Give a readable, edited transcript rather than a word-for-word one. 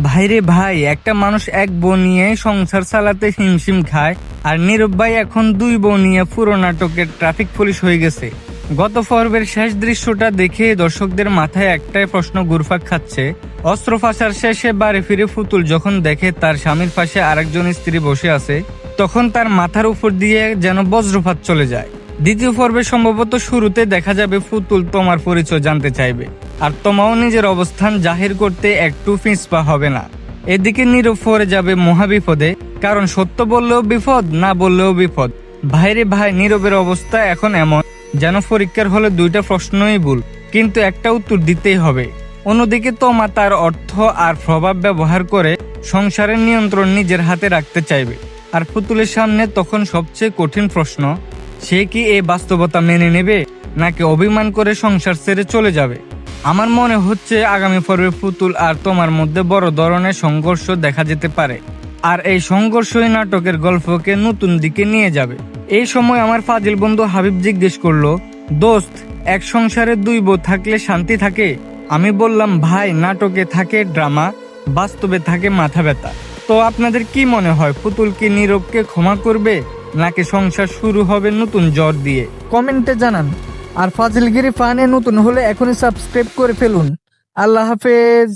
ভাইরে ভাই, একটা মানুষ এক বউ নিয়ে সংসার চালাতে হিমশিম খায়, আর নীরব ভাই এখন দুই বউ নিয়ে পুরো নাটকের ট্রাফিক পুলিশ হয়ে গেছে। গত পর্বের শেষ দৃশ্যটা দেখে দর্শকদের মাথায় একটাই প্রশ্ন ঘুরপাক খাচ্ছে। অস্ত্র ফাঁসার শেষে বাড়ি ফিরে পুতুল যখন দেখে তার স্বামীর পাশে আরেকজন স্ত্রী বসে আছে, তখন তার মাথার উপর দিয়ে যেন বজ্রপাত চলে যায়। দ্বিতীয় পর্বে সম্ভবত শুরুতে দেখা যাবে পুতুল তোমার পরিচয় জানতে চাইবে, আর তোমাও নিজের অবস্থান জাহির করতে একটু পিছপা হবে না। এদিকে নীরব পড়ে যাবে মহাবিপদে, কারণ সত্য বললেও বিপদ, না বললেও বিপদ। ভাইরে ভাই, নীরবের অবস্থা এখন এমন যেন পরীক্ষার হলে দুইটা প্রশ্নই ভুল, কিন্তু একটা উত্তর দিতেই হবে। অন্যদিকে তোমা তার অর্থ আর প্রভাব ব্যবহার করে সংসারের নিয়ন্ত্রণ নিজের হাতে রাখতে চাইবে। আর পুতুলের সামনে তখন সবচেয়ে কঠিন প্রশ্ন, সে কি এই বাস্তবতা মেনে নেবে, নাকি অভিমান করে সংসার ছেড়ে চলে যাবে। আমার মনে হচ্ছে আগামী পর্বে পুতুল আর তোমার মধ্যে বড় ধরনের সংঘর্ষ দেখা যেতে পারে, আর এই সংঘর্ষই নাটকের গল্পকে নতুন দিকে নিয়ে যাবে। এই সময় আমার ফাজিল বন্ধু হাবিব জিজ্ঞেস করলো, দোস্ত, এক সংসারে দুই বউ থাকলে শান্তি থাকে? আমি বললাম, ভাই, নাটকে থাকে ড্রামা, বাস্তবে থাকে মাথা ব্যথা। তো আপনাদের কি মনে হয়, পুতুল কি নীরবকে ক্ষমা করবে, নাকি সংসার শুরু হবে নতুন জ্বর দিয়ে? কমেন্টে জানান। আর ফাজিলগিরি ফানে নতুন হলে এখনই সাবস্ক্রাইব করে ফেলুন। আল্লাহ হাফেজ।